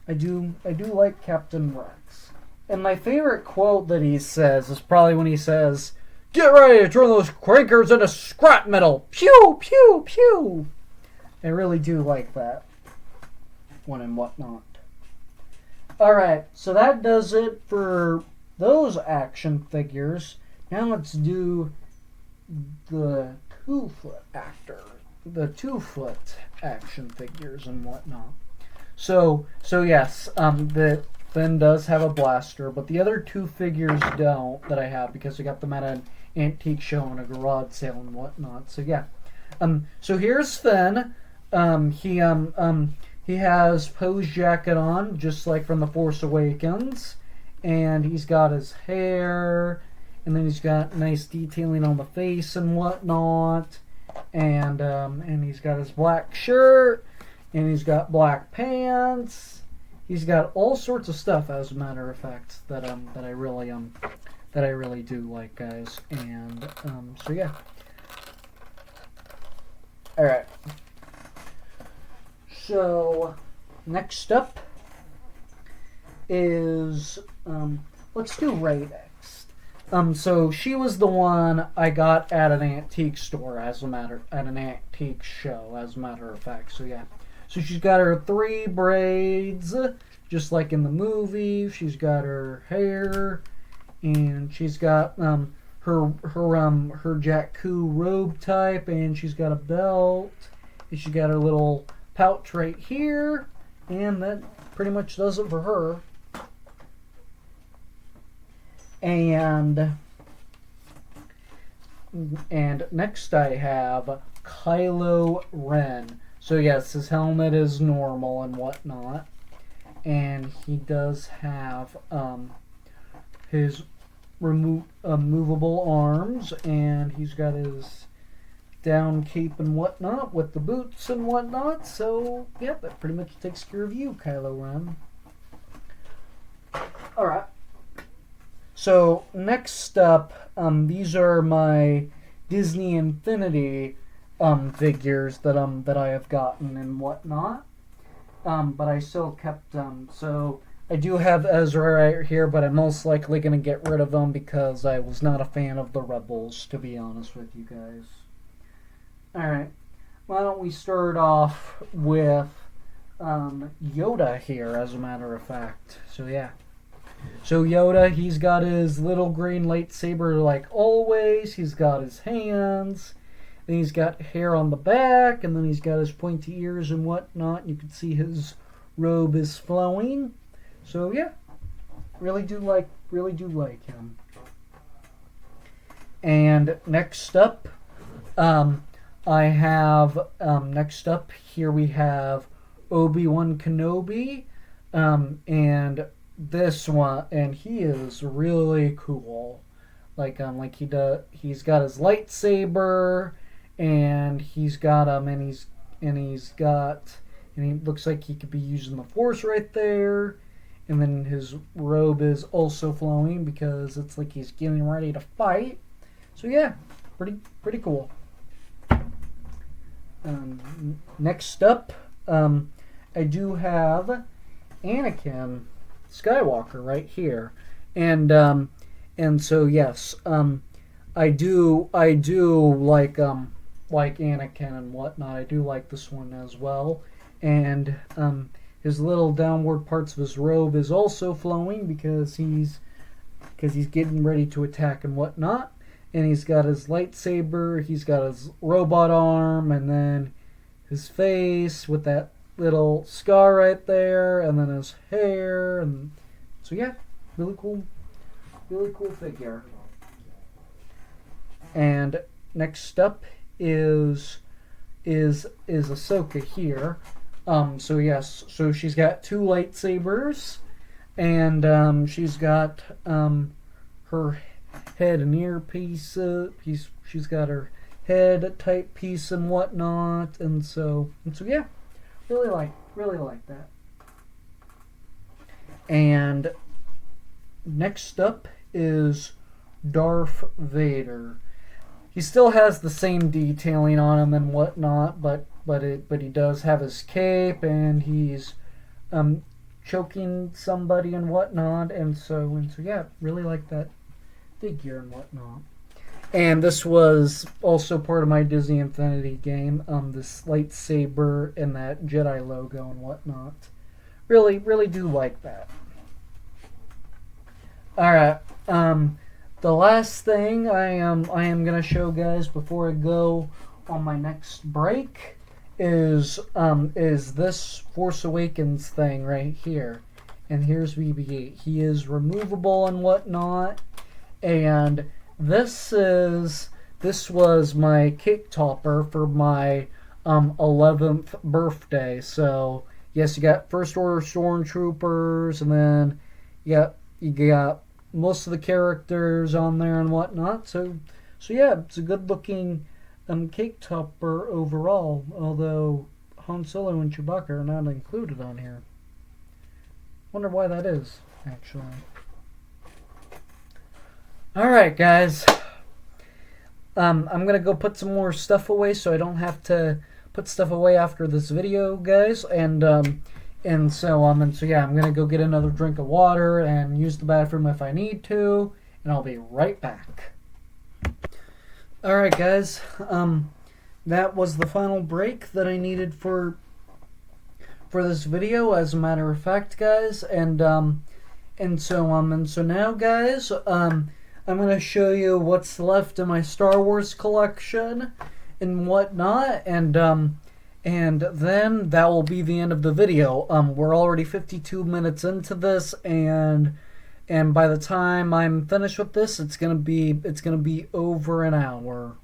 like Captain Rex. And my favorite quote that he says is probably when he says, "Get ready to turn those crankers into scrap metal. Pew pew pew." I really do like that one and whatnot. Alright, so that does it for those action figures. Now let's do the 2-foot action figures and whatnot. So yes, the Finn does have a blaster, but the other 2 figures don't that I have because I got them at an antique show and a garage sale and whatnot. So yeah, so here's Finn. He has Poe's jacket on, just like from The Force Awakens, and he's got his hair, and then he's got nice detailing on the face and whatnot, and he's got his black shirt, and he's got black pants. He's got all sorts of stuff, as a matter of fact, that I really do like, guys, and so yeah. All right. So, next up is, let's do Rey next. So she was the one I got at an antique store, at an antique show, as a matter of fact. So yeah. So she's got her 3 braids, just like in the movie. She's got her hair, and she's got her Jakku robe type, and she's got a belt, and she's got her little pouch right here, and that pretty much does it for her. And next I have Kylo Ren. So yes, his helmet is normal and whatnot, and he does have his movable arms, and he's got his down cape and whatnot with the boots and whatnot. So yeah, that pretty much takes care of you, Kylo Ren. Alright. So next up, these are my Disney Infinity figures that I have gotten and whatnot. But I still kept them. So I do have Ezra right here, but I'm most likely going to get rid of them because I was not a fan of the Rebels, to be honest with you guys. Alright, why don't we start off with Yoda here, as a matter of fact. So yeah. So Yoda, he's got his little green lightsaber like always. He's got his hands. Then he's got hair on the back. And then he's got his pointy ears and whatnot. You can see his robe is flowing. So yeah, really do like him. And next up, I have, next up here we have Obi-Wan Kenobi, and this one, and he is really cool. He's got his lightsaber, and he's got and he looks like he could be using the Force right there, and then his robe is also flowing because it's like he's getting ready to fight. So yeah, pretty cool. Next up, I do have Anakin Skywalker right here, and so yes, I do like Anakin and whatnot. I do like this one as well, and his little downward parts of his robe is also flowing because he's getting ready to attack and whatnot. And he's got his lightsaber, he's got his robot arm, and then his face with that little scar right there, and then his hair, and so yeah, really cool figure. And next up is Ahsoka here. So yes, so she's got 2 lightsabers, and she's got her head and earpiece. She's got her head type piece and whatnot, and so yeah, really like that. And next up is Darth Vader. He still has the same detailing on him and whatnot, but he does have his cape, and he's choking somebody and whatnot, and so yeah, really like that figure and whatnot. And this was also part of my Disney Infinity game. This lightsaber and that Jedi logo and whatnot. Really do like that. All right. The last thing I am gonna show guys before I go on my next break is this Force Awakens thing right here. And here's BB-8. He is removable and whatnot. And this was my cake topper for my 11th birthday. So yes, you got First Order Stormtroopers, and then you got most of the characters on there and whatnot. So yeah, it's a good looking cake topper overall. Although Han Solo and Chewbacca are not included on here. Wonder why that is, actually. Alright, guys. I'm gonna go put some more stuff away so I don't have to put stuff away after this video, guys. And so yeah, I'm gonna go get another drink of water and use the bathroom if I need to, and I'll be right back. Alright, guys. That was the final break that I needed for this video, as a matter of fact, guys. And so now, guys, I'm going to show you what's left in my Star Wars collection and whatnot, and then that will be the end of the video. We're already 52 minutes into this, and by the time I'm finished with this, it's gonna be over an hour.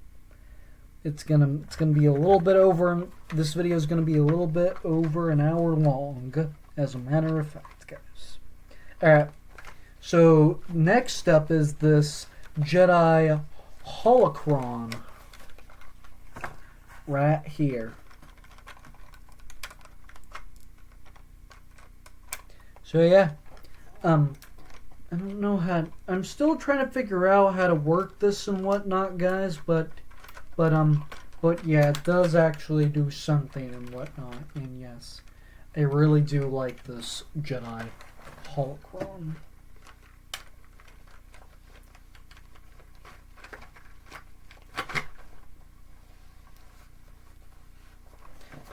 It's gonna be a little bit over. This video is gonna be a little bit over an hour long, as a matter of fact, guys. All right. So next up is this Jedi Holocron right here. So yeah, I don't know how. I'm still trying to figure out how to work this and whatnot, guys. But yeah, it does actually do something and whatnot. And yes, I really do like this Jedi Holocron.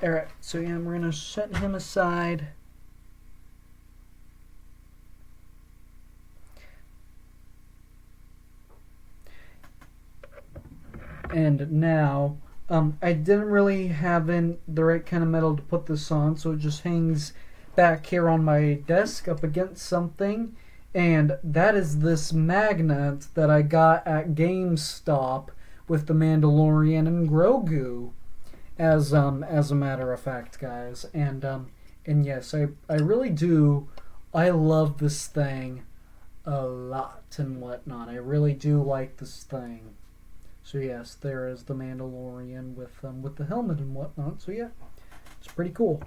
Alright, so yeah, we're going to set him aside. And now, I didn't really have the right kind of metal to put this on, so it just hangs back here on my desk up against something. And that is this magnet that I got at GameStop with the Mandalorian and Grogu. As a matter of fact, guys, and yes, I really do. I love this thing a lot and whatnot. I really do like this thing. So yes, there is the Mandalorian with the helmet and whatnot. So yeah, it's pretty cool,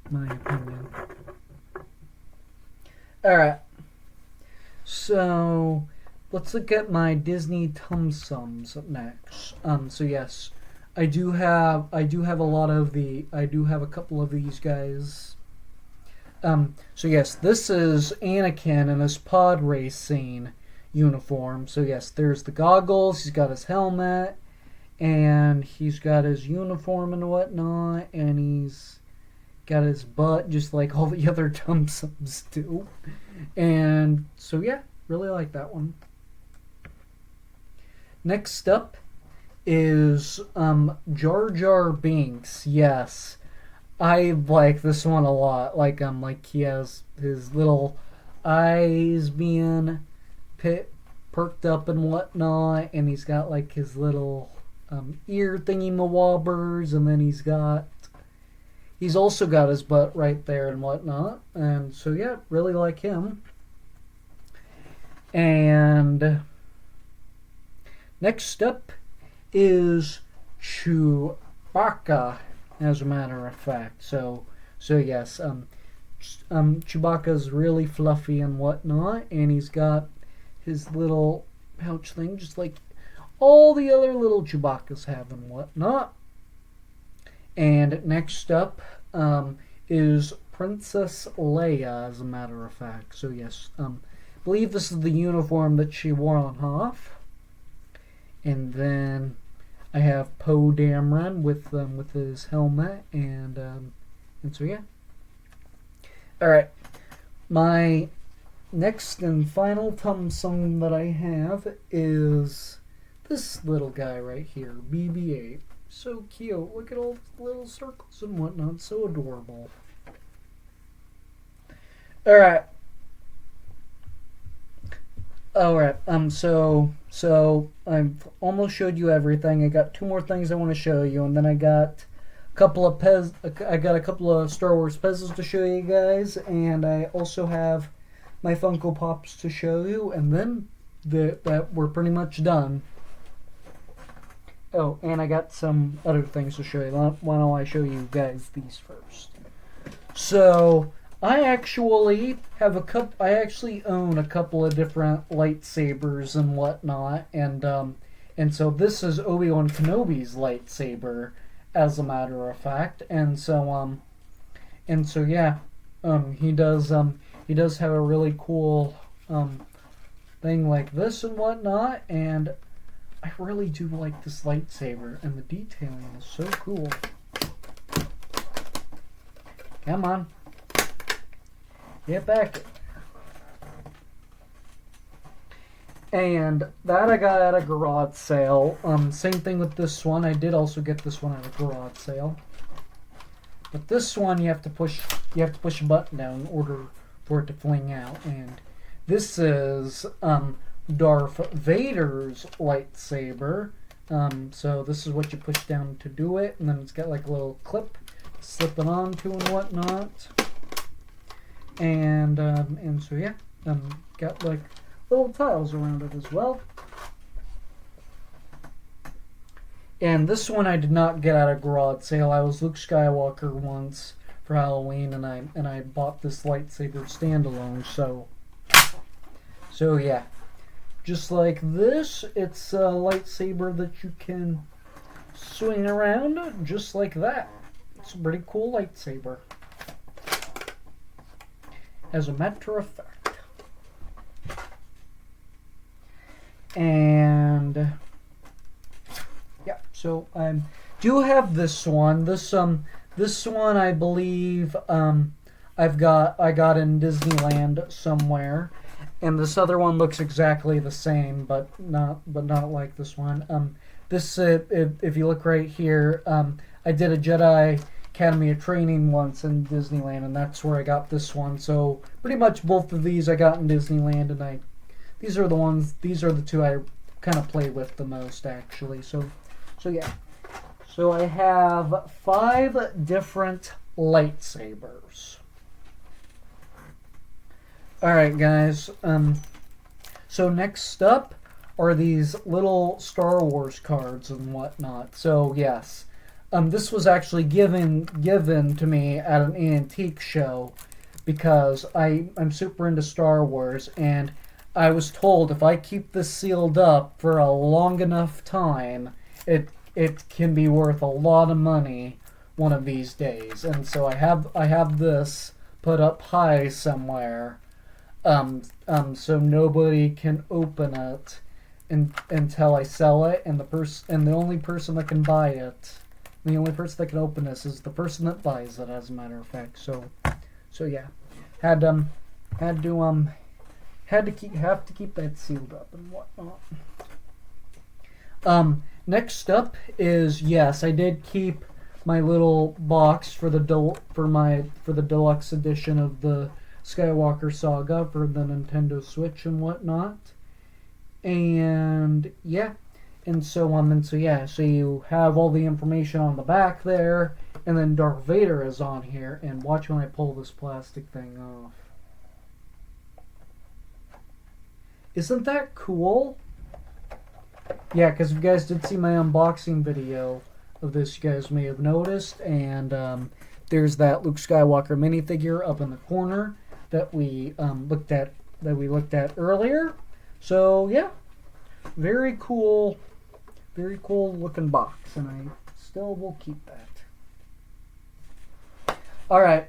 my opinion. All right, so let's look at my Disney Tum Sums next. So yes. I do have a couple of these guys. So yes, this is Anakin in his pod racing uniform. So yes, there's the goggles, he's got his helmet, and he's got his uniform and whatnot, and he's got his butt just like all the other Tum Sums do. And so yeah, really like that one. Next up is Jar Jar Binks. Yes, I like this one a lot. Like he has his little eyes being perked up and whatnot, and he's got like his little ear thingy mawabbers, and then he's also got his butt right there and whatnot. And so yeah, really like him. And next up is Chewbacca, as a matter of fact. So yes, Chewbacca's really fluffy and whatnot, and he's got his little pouch thing, just like all the other little Chewbaccas have and whatnot. And next up is Princess Leia, as a matter of fact. So yes, I believe this is the uniform that she wore on Hoth. And then I have Poe Dameron with his helmet, and so yeah. All right, my next and final Tum Sum that I have is this little guy right here, BB-8. So cute. Look at all the little circles and whatnot. So adorable. Alright. So I've almost showed you everything. I got two more things I want to show you, and then I got a couple of Star Wars puzzles to show you guys, and I also have my Funko Pops to show you, and then that we're pretty much done. Oh, and I got some other things to show you. Why don't I show you guys these first? So I actually own a couple of different lightsabers and whatnot, and so this is Obi-Wan Kenobi's lightsaber, as a matter of fact, and so yeah, he does have a really cool thing like this and whatnot, and I really do like this lightsaber, and the detailing is so cool. Come on. Get back. And that I got at a garage sale. Same thing with this one. I did also get this one at a garage sale. But this one you have to push a button down in order for it to fling out. And this is Darth Vader's lightsaber. So this is what you push down to do it, and then it's got like a little clip to slip it onto and whatnot. And so yeah, got like little tiles around it as well. And this one I did not get at a garage sale. I was Luke Skywalker once for Halloween, and I bought this lightsaber standalone. So yeah. Just like this, it's a lightsaber that you can swing around just like that. It's a pretty cool lightsaber, as a matter of fact. And yeah, so I do have this one. This one I believe I got in Disneyland somewhere. And this other one looks exactly the same, but not like this one. This if you look right here, I did a Jedi Academy of Training once in Disneyland, and that's where I got this one. So pretty much both of these I got in Disneyland, and these are the two I kind of play with the most, actually. So yeah. So I have 5 different lightsabers. Alright guys, so next up are these little Star Wars cards and whatnot. So yes, this was actually given to me at an antique show because I'm super into Star Wars, and I was told if I keep this sealed up for a long enough time, it can be worth a lot of money one of these days. And so I have this put up high somewhere. So nobody can open it until I sell it, and the only person that can buy it, the only person that can open this is the person that buys it, as a matter of fact. So yeah, have to keep that sealed up and whatnot. Next up is, yes, I did keep my little box for the deluxe edition of the Skywalker Saga for the Nintendo Switch and whatnot. And yeah, so you have all the information on the back there, and then Darth Vader is on here, and watch when I pull this plastic thing off. Isn't that cool? yeah, because if you guys did see my unboxing video of this, you guys may have noticed. And there's that Luke Skywalker minifigure up in the corner that we looked at earlier. So yeah, very cool looking box, and I still will keep that. All right.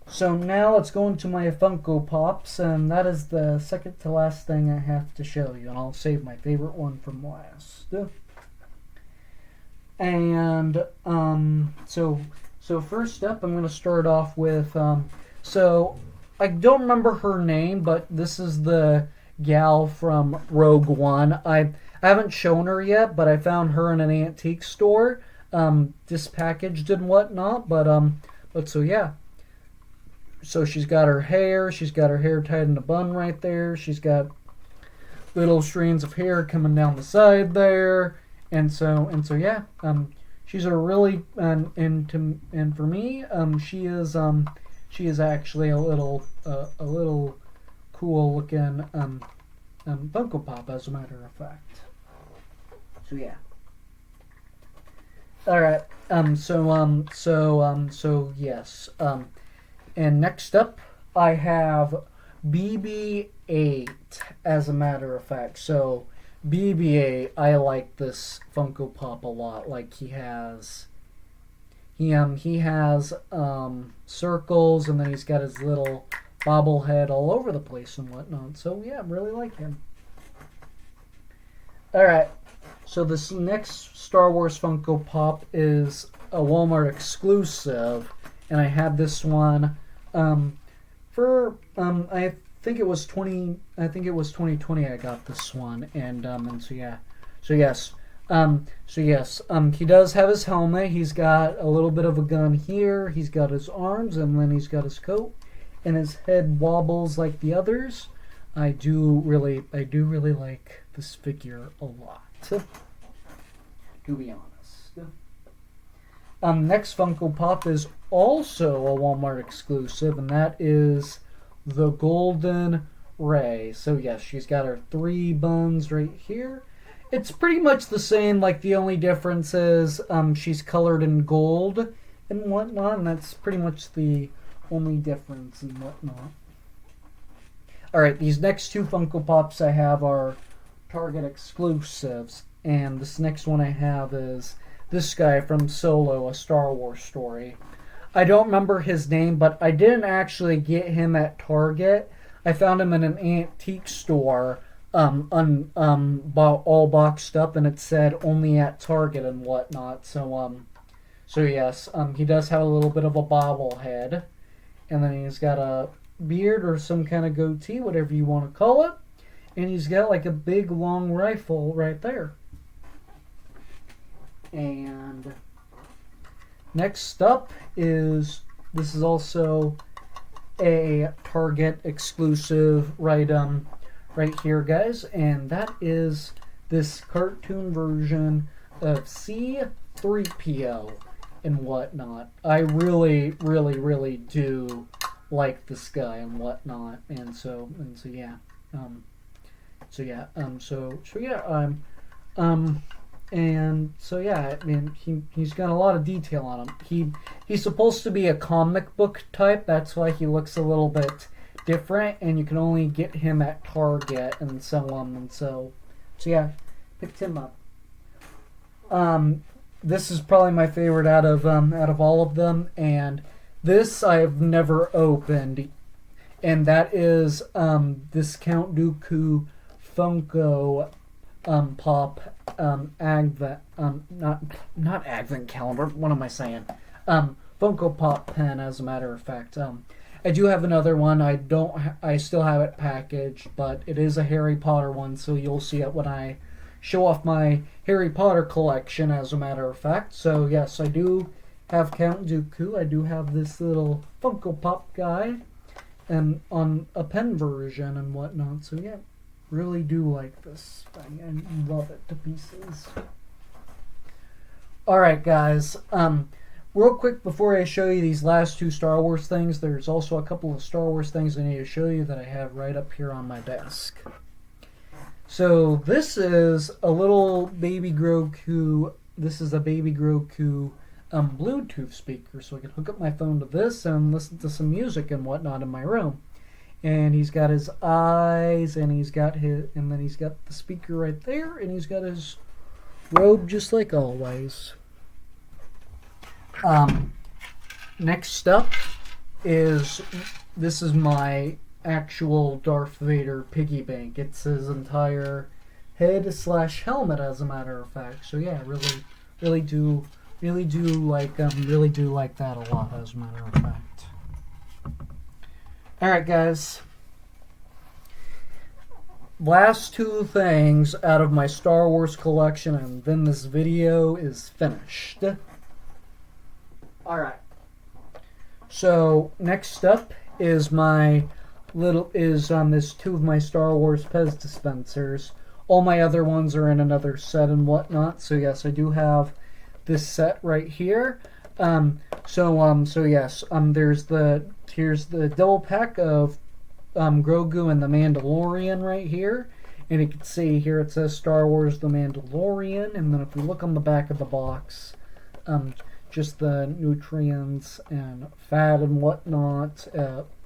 So now let's go into my Funko Pops, and that is the second to last thing I have to show you, and I'll save my favorite one from last. And so first up, I'm going to start off with so I don't remember her name, but this is the gal from Rogue One. I haven't shown her yet, but I found her in an antique store, dispackaged and whatnot. But so yeah. So she's got her hair tied in a bun right there. She's got little strands of hair coming down the side there, and so yeah. She's a really and for me, she is actually a little cool looking Funko Pop, as a matter of fact. So yeah. All right. So yes. And next up, I have BB-8, as a matter of fact. So, BB-8, I like this Funko Pop a lot. Like, he has circles, and then he's got his little bobblehead all over the place and whatnot. So, yeah, I really like him. Alright, so this next Star Wars Funko Pop is a Walmart exclusive, and I had this one I think it was 2020 I got this one, and so yeah. So yes, he does have his helmet. He's got a little bit of a gun here. He's got his arms, and then he's got his coat, and his head wobbles like the others. I do really like this figure a lot, to be honest. Next Funko Pop is also a Walmart exclusive, and that is the Golden Rey. So yes, she's got her 3 buns right here. It's pretty much the same, like the only difference is she's colored in gold and whatnot, and that's pretty much the only difference and whatnot. Alright, these next 2 Funko Pops I have are Target exclusives, and this next one I have is this guy from Solo, A Star Wars Story. I don't remember his name, but I didn't actually get him at Target. I found him in an antique store, all boxed up, and it said only at Target and whatnot. So yes, he does have a little bit of a bobblehead, and then he's got a beard or some kind of goatee, whatever you want to call it, and he's got like a big long rifle right there. And next up this is also a Target exclusive right here, guys, and that is this cartoon version of C-3PO and whatnot. I really do like this guy and whatnot, and so yeah. And so yeah, I mean he's got a lot of detail on him. He's supposed to be a comic book type. That's why he looks a little bit different, and you can only get him at Target and so on and so yeah, picked him up. This is probably my favorite out of all of them, and this I've never opened, and that is this Count Dooku Funko Pop Advent not Advent calendar. What am I saying? Funko Pop pen, as a matter of fact. I do have another one. I still have it packaged, but it is a Harry Potter one, so you'll see it when I show off my Harry Potter collection, as a matter of fact. So yes, I do have Count Dooku. I do have this little Funko Pop guy, and on a pen version and whatnot. So yeah. Really do like this thing and love it to pieces. Alright, guys. Real quick before I show you these last 2 Star Wars things, there's also a couple of Star Wars things I need to show you that I have right up here on my desk. So this is a little baby Groku. This is a baby Groku Bluetooth speaker, so I can hook up my phone to this and listen to some music and whatnot in my room. And he's got his eyes, and then he's got the speaker right there, and he's got his robe just like always. Next up is this is my actual Darth Vader piggy bank. It's his entire head / helmet, as a matter of fact. So yeah, really do like that a lot, as a matter of fact. All right, guys. Last two things out of my Star Wars collection, and then this video is finished. All right. So next up is is two of my Star Wars Pez dispensers. All my other ones are in another set and whatnot. So yes, I do have this set right here. So yes, here's the double pack of Grogu and the Mandalorian right here, and you can see here it says Star Wars The Mandalorian, and then if we look on the back of the box, just the nutrients and fat and whatnot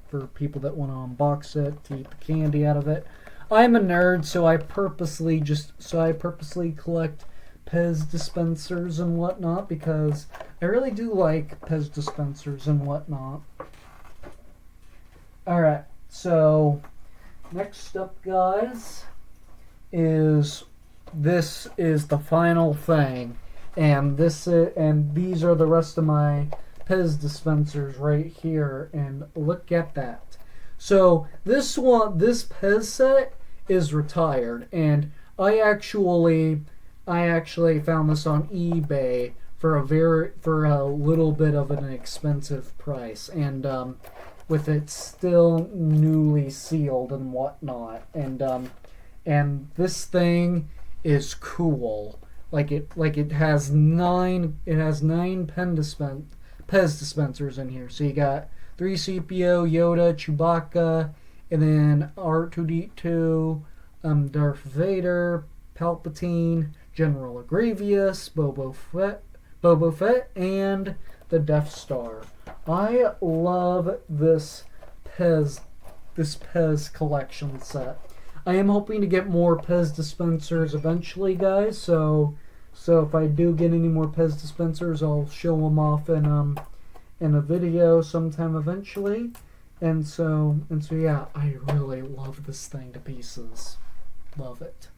for people that want to unbox it to eat the candy out of it. I'm a nerd, so I purposely collect Pez dispensers and whatnot because I really do like Pez dispensers and whatnot. Alright, so next up, guys, this is the final thing, and these are the rest of my Pez dispensers right here, and look at that. So this Pez set is retired, and I actually found this on eBay for a little bit of an expensive price, and with it still newly sealed and whatnot, and this thing is cool. It has nine Pez dispensers in here. So you got 3CPO, Yoda, Chewbacca, and then R2D2, Darth Vader, Palpatine, General Grievous, Boba Fett, and the Death Star. I love this Pez collection set. I am hoping to get more Pez dispensers eventually, guys. So if I do get any more Pez dispensers, I'll show them off in a video sometime eventually. And so yeah, I really love this thing to pieces. Love it.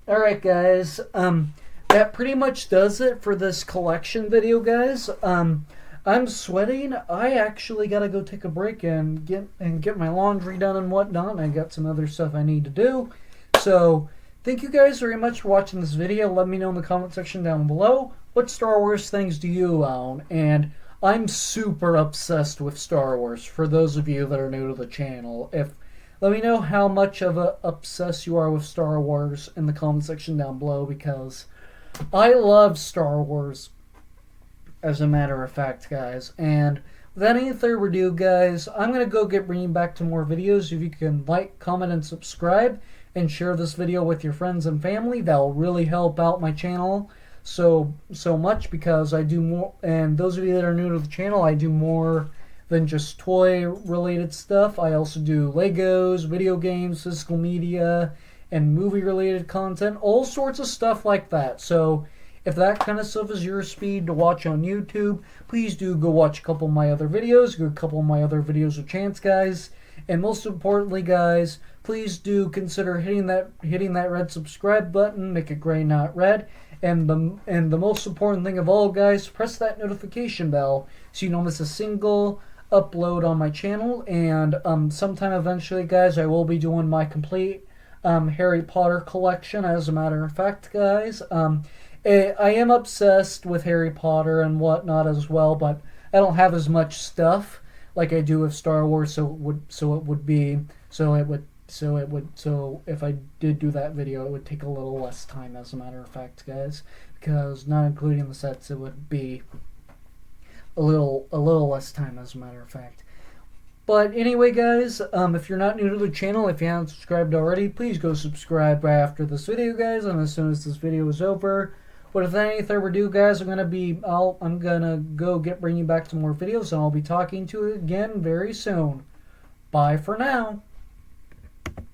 All right, guys. That pretty much does it for this collection video, guys. I'm sweating. I actually gotta go take a break and get my laundry done and whatnot. I got some other stuff I need to do. So thank you guys very much for watching this video. Let me know in the comment section down below what Star Wars things do you own. And I'm super obsessed with Star Wars. For those of you that are new to the channel, let me know how much of a obsessed you are with Star Wars in the comment section down below, because I love Star Wars, as a matter of fact, guys. And without any further ado, guys, I'm going to go get bringing back to more videos. If you can like, comment, and subscribe, and share this video with your friends and family, that will really help out my channel so much, because I do more, and those of you that are new to the channel, I do more than just toy-related stuff. I also do Legos, video games, physical media, and movie-related content, all sorts of stuff like that. So if that kind of stuff is your speed to watch on YouTube, please do go watch a couple of my other videos. Give a couple of my other videos a chance, guys. And most importantly, guys, please do consider hitting that red subscribe button. Make it gray, not red. And the most important thing of all, guys, press that notification bell so you don't miss a single upload on my channel. And sometime eventually, guys, I will be doing my complete Harry Potter collection, as a matter of fact, guys. I am obsessed with Harry Potter and whatnot as well, but I don't have as much stuff like I do with Star Wars, so if I did do that video, it would take a little less time, as a matter of fact, guys, because not including the sets, it would be a little less time, as a matter of fact. But anyway, guys, if you're not new to the channel, if you haven't subscribed already, please go subscribe right after this video, guys. And as soon as this video is over, without any further ado, guys, I'm gonna go bring you back some more videos, and I'll be talking to you again very soon. Bye for now.